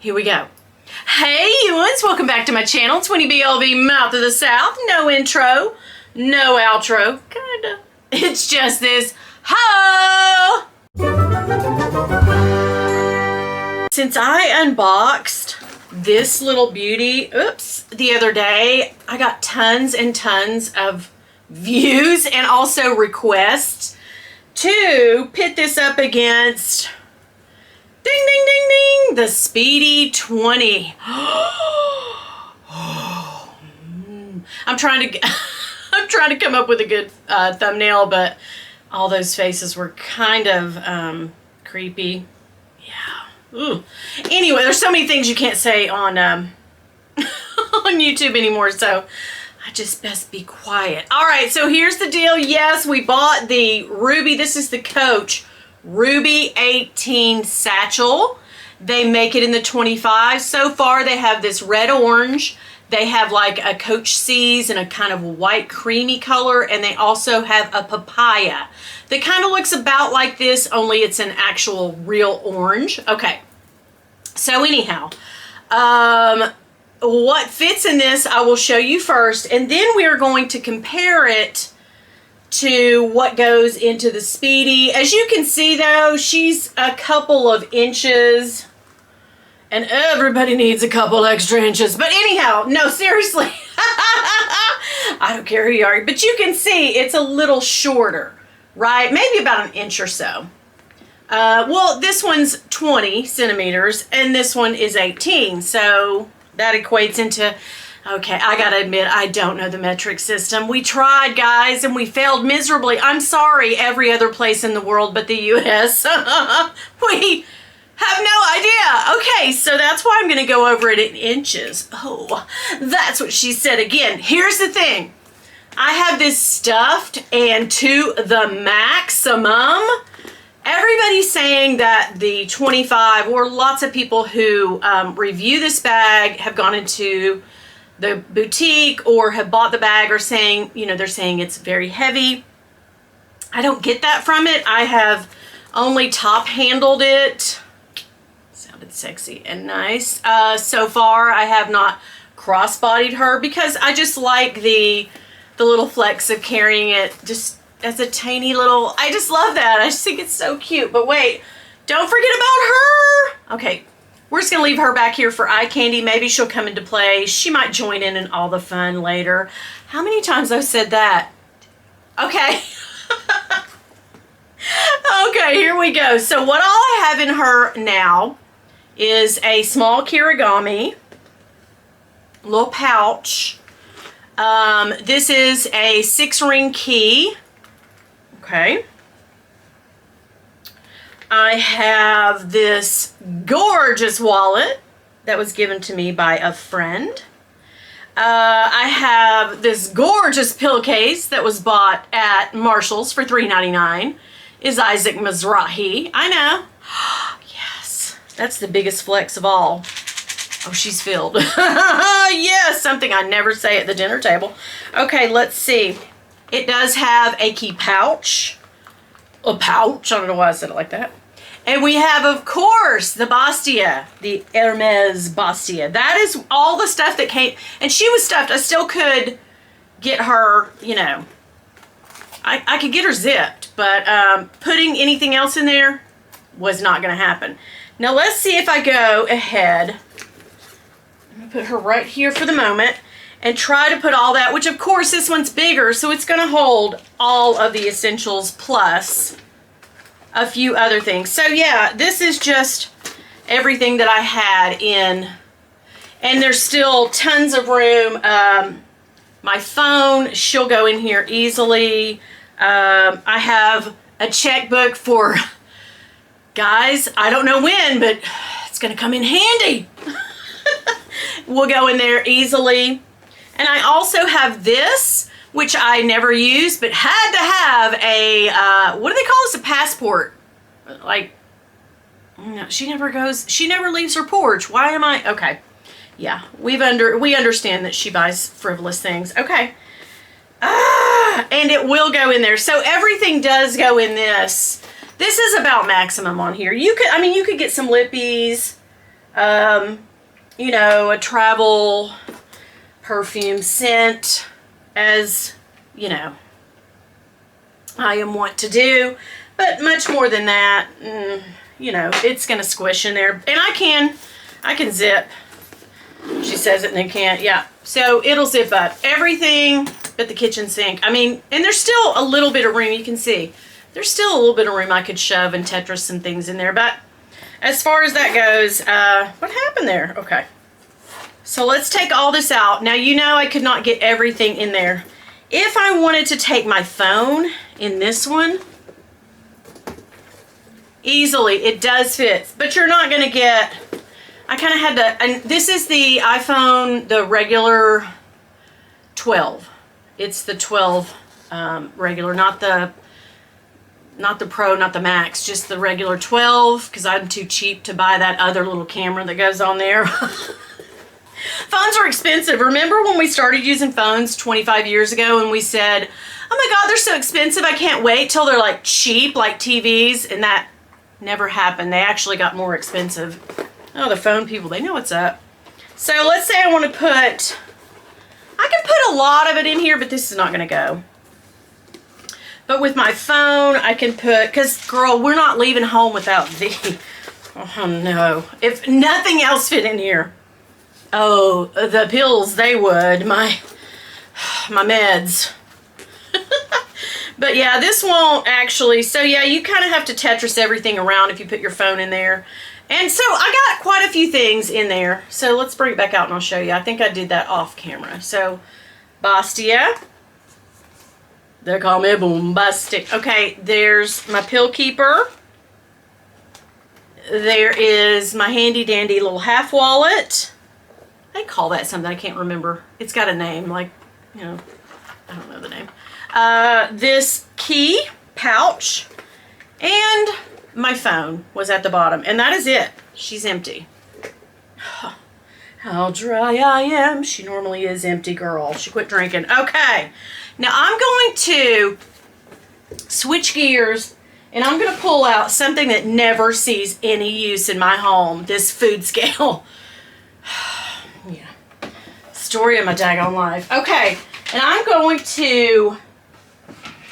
Here we go. Hey, you ones, welcome back to my channel. It's Winnie BLV, Mouth of the South. No intro, no outro, kinda. It's just this, ho! Since I unboxed this little beauty, the other day, I got tons and tons of views and also requests to pit this up against, ding, ding, ding, ding, the Speedy 20. I'm trying to come up with a good thumbnail, but all those faces were kind of creepy. Yeah. Ooh. Anyway, there's so many things you can't say on on YouTube anymore, so I just best be quiet. All right, so here's the deal. Yes, we bought the Ruby. This is the Coach Ruby 18 satchel. They make it in the 25. So far, they have this red orange. They have like a Coach C's and a kind of white creamy color, and they also have a papaya that kind of looks about like this, only it's an actual real orange. Okay, so anyhow, what fits in this I will show you first, and then we are going to compare it to what goes into the Speedy. As you can see though, she's a couple of inches, and everybody needs a couple extra inches. But anyhow, no, seriously, I don't care who you are, but you can see it's a little shorter, right? Maybe about an inch or so. Well, this one's 20 centimeters and this one is 18. So that equates into, okay, I gotta admit, I don't know the metric system. We tried, guys, and we failed miserably. I'm sorry, every other place in the world but the US. We have no idea. Okay, so that's why I'm gonna go over it in inches. Oh, that's what she said again. Here's the thing. I have this stuffed and to the maximum. Everybody's saying that the 25, or lots of people who review this bag have gone into the boutique or have bought the bag are saying, you know, they're saying it's very heavy. I don't get that from it. I have only top handled it. Sounded sexy and nice. So far, I have not crossbodied her because I just like the little flex of carrying it just as a tiny little, I just love that. I just think it's so cute. But wait, don't forget about her. Okay, we're just gonna leave her back here for eye candy. Maybe she'll come into play. She might join in all the fun later. How many times I've said that? Okay. Okay, here we go. So what all I have in her now is a small kirigami, little pouch. This is a 6-ring key. Okay. I have this gorgeous wallet that was given to me by a friend. I have this gorgeous pillowcase that was bought at Marshall's for $3.99. Is Isaac Mizrahi. I know. Yes, that's the biggest flex of all. Oh, she's filled. Yes, something I never say at the dinner table. Okay, let's see. It does have a key pouch. A pouch. I don't know why I said it like that. And we have, of course, the Bastia. The Hermes Bastia. That is all the stuff that came. And she was stuffed. I still could get her, you know. I could get her zipped. But putting anything else in there was not going to happen. Now, let's see if I go ahead. I'm going to put her right here for the moment. And try to put all that, which of course this one's bigger, so it's going to hold all of the essentials plus a few other things. So yeah, this is just everything that I had in, and there's still tons of room. My phone, she'll go in here easily. I have a checkbook for, guys, I don't know when, but it's going to come in handy. We'll go in there easily. And I also have this, which I never used, but had to have a, what do they call this? A passport. Like, no, she never leaves her porch. Why am I, okay. Yeah, we understand that she buys frivolous things. Okay. And it will go in there. So everything does go in this. This is about maximum on here. You could get some lippies. You know, a travel perfume scent, as you know, I am wont to do. But much more than that, you know, it's gonna squish in there. And I can zip. She says it and it can't, yeah. So it'll zip up everything but the kitchen sink. I mean, and there's still a little bit of room, you can see. There's still a little bit of room I could shove and Tetris some things in there. But as far as that goes, what happened there? Okay. So let's take all this out. Now, you know I could not get everything in there. If I wanted to take my phone in this one, easily, it does fit. But you're not going to get, I kind of had to, and this is the iPhone, the regular 12. It's the 12 regular, not the Pro, not the Max, just the regular 12, because I'm too cheap to buy that other little camera that goes on there. Phones are expensive. Remember when we started using phones 25 years ago and we said, oh my God, they're so expensive, I can't wait till they're like cheap, like TVs, and that never happened. They actually got more expensive. Oh, the phone people, they know what's up. So let's say I want to put, I can put a lot of it in here, but this is not going to go. But with my phone, I can put, because girl, we're not leaving home without the, oh no. If nothing else fit in here. Oh, the pills, they would. My meds. But yeah, this won't actually, so yeah, you kind of have to Tetris everything around if you put your phone in there. And so I got quite a few things in there. So let's bring it back out and I'll show you. I think I did that off camera. So, Bastia. They call me Boombastic. Okay, there's my pill keeper. There is my handy dandy little half wallet. They call that something, I can't remember. It's got a name, like, you know, I don't know the name. This key pouch and my phone was at the bottom, and that is it. She's empty. How dry I am. She normally is empty, girl. She quit drinking. Okay, now I'm going to switch gears and I'm going to pull out something that never sees any use in my home, this food scale. Yeah, story of my daggone life. Okay, and I'm going to,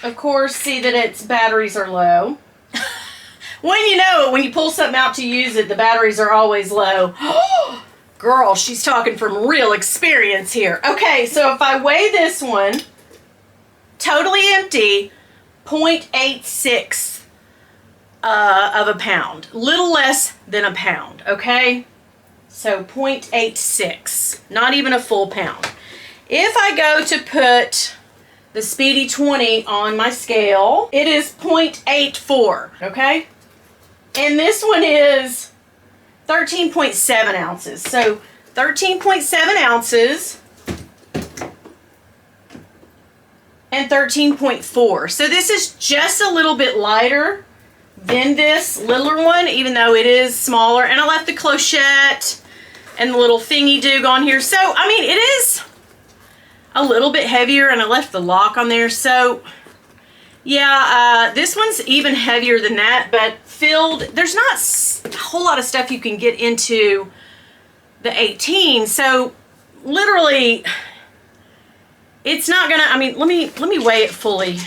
of course, see that its batteries are low. When you know it, when you pull something out to use it, the batteries are always low. Girl, she's talking from real experience here. Okay, so if I weigh this one, totally empty, 0.86 of a pound. Little less than a pound, okay? So 0.86, not even a full pound. If I go to put the Speedy 20 on my scale, it is 0.84, okay? And this one is 13.7 ounces. So 13.7 ounces and 13.4. So this is just a little bit lighter than this littler one, even though it is smaller. And I left the clochette and the little thingy doog on here. So, I mean, it is a little bit heavier, and I left the lock on there. So, yeah, this one's even heavier than that, but filled. There's not a whole lot of stuff you can get into the 18. So, literally, it's not gonna, I mean, let me weigh it fully.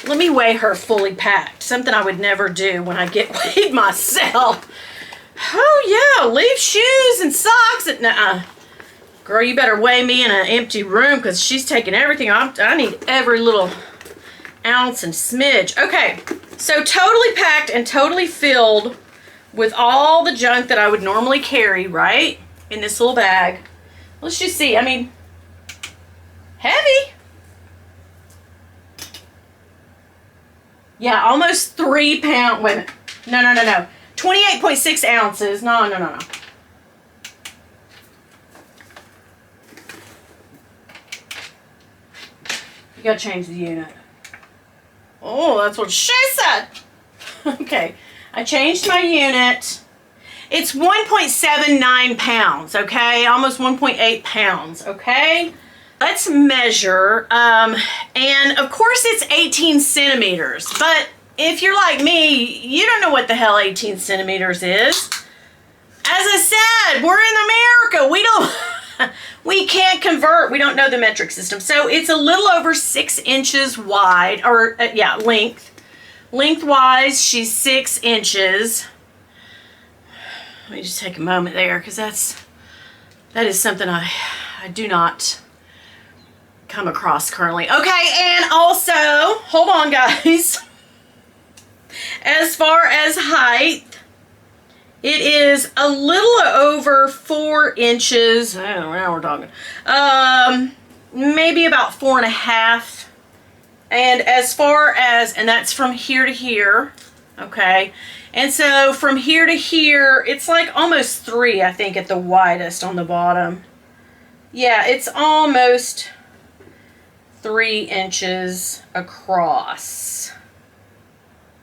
Let me weigh her fully packed. Something I would never do when I get weighed myself. Oh, yeah, leave shoes and socks. Nuh-uh. Girl, you better weigh me in an empty room because she's taking everything. I need every little ounce and smidge. Okay, so totally packed and totally filled with all the junk that I would normally carry, right? In this little bag. Let's just see. I mean, heavy. Yeah, almost 3 pounds. Wait a minute. No. 28.6 ounces. No. You gotta change the unit. Oh, that's what she said. Okay, I changed my unit. It's 1.79 pounds, okay? Almost 1.8 pounds, okay? Let's measure. And of course it's 18 centimeters, but if you're like me, you don't know what the hell 18 centimeters is. I said, we're in America. We don't, we can't convert. We don't know the metric system. So it's a little over 6 inches wide, or yeah, length. Lengthwise, she's 6 inches. Let me just take a moment there, because that is something I do not come across currently. Okay, and also, hold on guys. As far as height, it is a little over 4 inches. I don't know, now we're talking. Maybe about 4.5. And as far as, and that's from here to here, okay? And so from here to here, it's like almost 3, I think, at the widest on the bottom. Yeah, it's almost 3 inches across.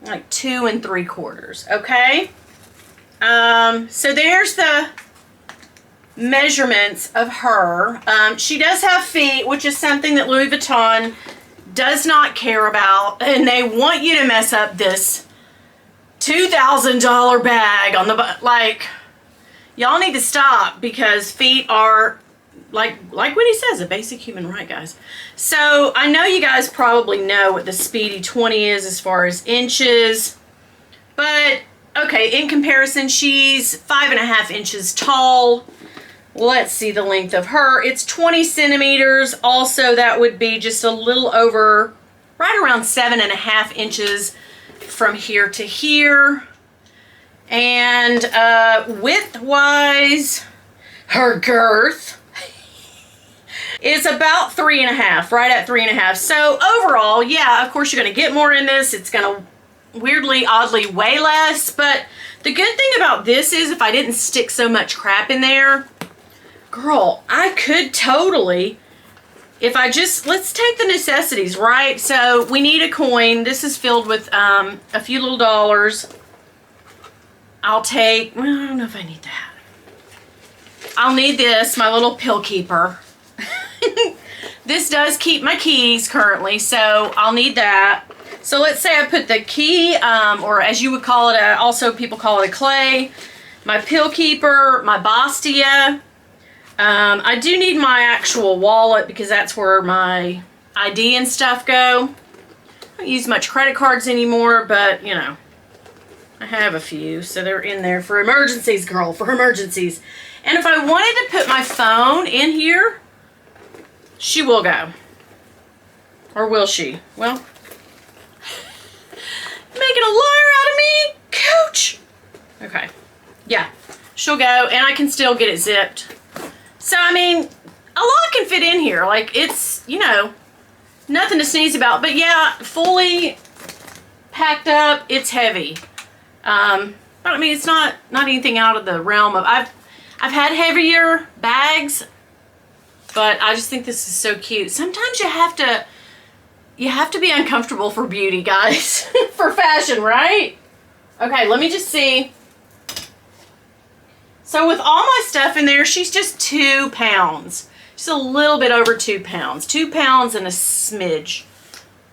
Like 2 3/4, okay? So there's the measurements of her. She does have feet, which is something that Louis Vuitton does not care about, and they want you to mess up this $2,000 bag on the, like, y'all need to stop, because feet are, like Winnie says, a basic human right, guys. So I know you guys probably know what the Speedy 20 is as far as inches, but okay, in comparison, she's 5.5 inches tall. Let's see the length of her. It's 20 centimeters. Also, that would be just a little over, right around 7.5 inches from here to here. And width-wise, her girth is about 3.5, right at 3.5. So overall, yeah, of course you're going to get more in this. It's going to weirdly, oddly weigh less. But the good thing about this is if I didn't stick so much crap in there, girl, I could totally, if I just, let's take the necessities, right? So we need a coin. This is filled with a few little dollars. I'll take, well, I don't know if I need that. I'll need this, my little pill keeper. This does keep my keys currently, so I'll need that. So let's say I put the key, or as you would call it, also people call it a clay, my pill keeper, my Bastia. I do need my actual wallet, because that's where my ID and stuff go. I don't use much credit cards anymore, but you know, I have a few, so they're in there for emergencies, girl, for emergencies. And if I wanted to put my phone in here, she will go. Or will she? Well, making a liar out of me, coach. Okay, yeah, she'll go, and I can still get it zipped. So, I mean, a lot can fit in here. Like, it's, you know, nothing to sneeze about. But, yeah, fully packed up, it's heavy. But, I mean, it's not anything out of the realm of... I've had heavier bags, but I just think this is so cute. Sometimes you have to be uncomfortable for beauty, guys. For fashion, right? Okay, let me just see. So with all my stuff in there, she's just 2 pounds. Just a little bit over 2 pounds. 2 pounds and a smidge.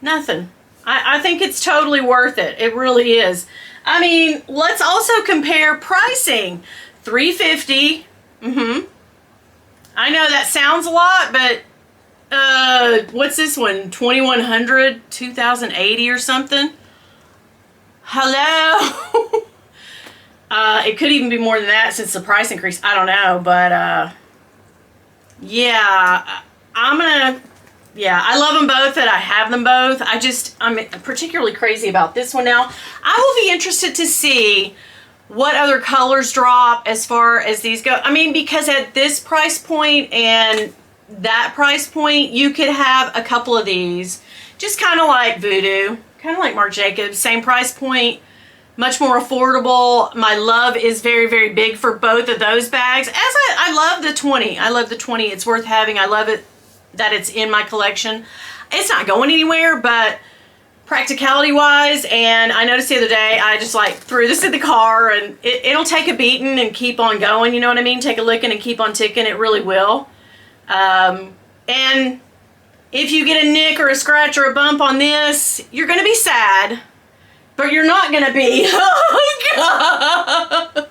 Nothing. I think it's totally worth it. It really is. I mean, let's also compare pricing. $350. I know that sounds a lot, but what's this one? 2100, 2080 or something? Hello? It could even be more than that since the price increase. I don't know, but yeah, I love them both, that I have them both. I'm particularly crazy about this one now. I will be interested to see what other colors drop as far as these go. I mean, because at this price point and that price point, you could have a couple of these. Just kind of like Voodoo, kind of like Marc Jacobs, same price point, much more affordable. My love is very, very big for both of those bags. As I love the 20. I love the 20. It's worth having. I love it that it's in my collection. It's not going anywhere, but practicality wise, and I noticed the other day, I just like threw this in the car, and it'll take a beating and keep on going, you know what I mean? Take a licking and keep on ticking. It really will. And if you get a nick or a scratch or a bump on this, you're going to be sad, but you're not going to be, oh God,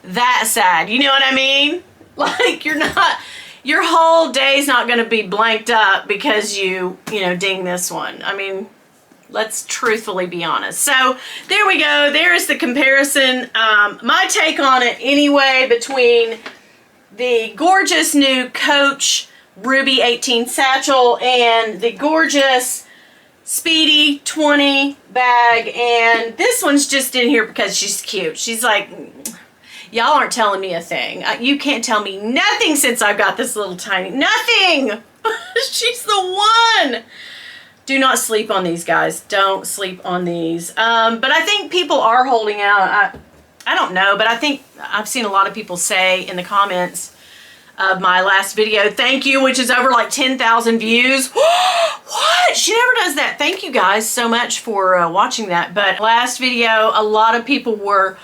That sad. You know what I mean? Like, your whole day's not going to be blanked up because you know, ding this one. I mean, let's truthfully be honest. So there we go. There's the comparison. My take on it anyway, between the gorgeous new Coach Ruby 18 satchel and the gorgeous Speedy 20 bag. And this one's just in here because she's cute. She's like, y'all aren't telling me a thing. You can't tell me nothing since I've got this little tiny, nothing. She's the one. Do not sleep on these, guys. Don't sleep on these. But I think people are holding out. I don't know, but I think I've seen a lot of people say in the comments of my last video, thank you, which is over like 10,000 views. What? She never does that. Thank you guys so much for watching that. But last video, a lot of people were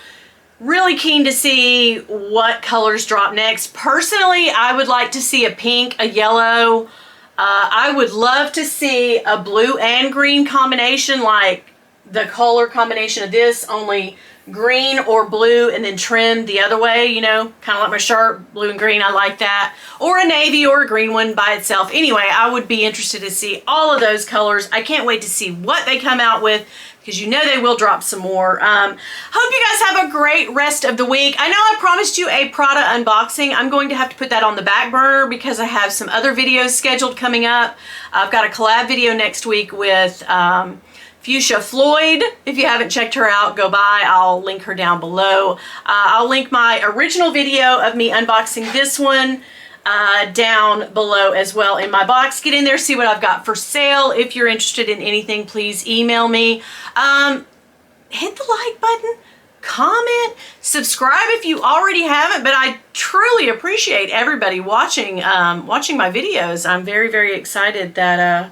really keen to see what colors drop next. Personally, I would like to see a pink, a yellow. I would love to see a blue and green combination, like the color combination of this, only green or blue and then trimmed the other way, you know, kind of like my shirt, blue and green. I like that. Or a navy or a green one by itself. Anyway, I would be interested to see all of those colors. I can't wait to see what they come out with, because you know they will drop some more. Hope you guys have a great rest of the week. I know I promised you a Prada unboxing. I'm going to have to put that on the back burner because I have some other videos scheduled coming up. I've got a collab video next week with Fuchsia Floyd. If you haven't checked her out, go by. I'll link her down below. I'll link my original video of me unboxing this one down below as well in my box. Get in there, see what I've got for sale. If you're interested in anything, please email me. Hit the like button, comment, subscribe if you already haven't. But I truly appreciate everybody watching watching my videos. I'm very, very excited that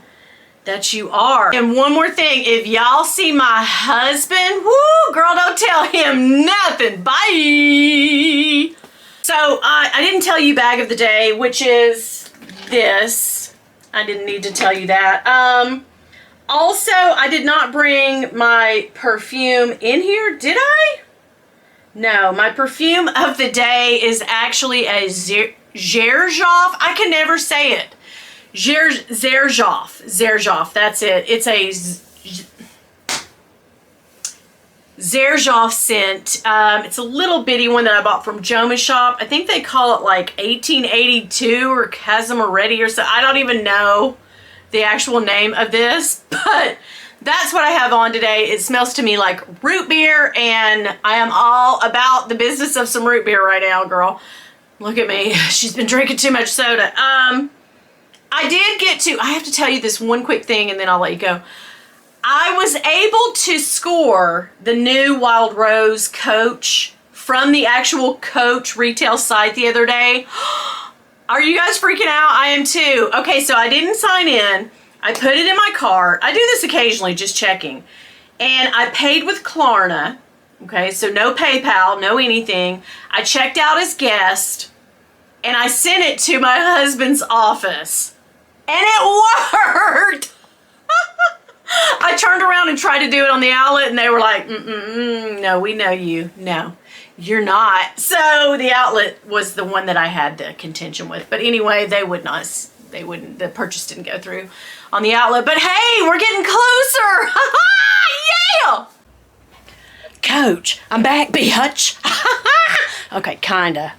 that you are. And one more thing, if y'all see my husband, woo, girl, don't tell him nothing. Bye. So I didn't tell you bag of the day, which is this. I didn't need to tell you that. Also, I did not bring my perfume in here, did I? No, my perfume of the day is actually a Xerjoff. I can never say it. Xerjoff, that's it. It's a Xerjoff scent. It's a little bitty one that I bought from Joma's shop. I think they call it like 1882 or Casamaretti or so. I don't even know the actual name of this, but that's what I have on today. It smells to me like root beer, and I am all about the business of some root beer right now, girl. Look at me. She's been drinking too much soda. I have to tell you this one quick thing and then I'll let you go. I was able to score the new Wild Rose Coach from the actual Coach retail site the other day. Are you guys freaking out? I am too. Okay, so I didn't sign in. I put it in my cart. I do this occasionally, just checking. And I paid with Klarna. Okay, so no PayPal, no anything. I checked out as guest and I sent it to my husband's office. And it worked! I turned around and tried to do it on the outlet and they were like, no, we know you. No, you're not. So the outlet was the one that I had the contention with. But anyway, they wouldn't, the purchase didn't go through on the outlet. But hey, we're getting closer! Yeah! Coach, I'm back, bitch. Okay, kinda.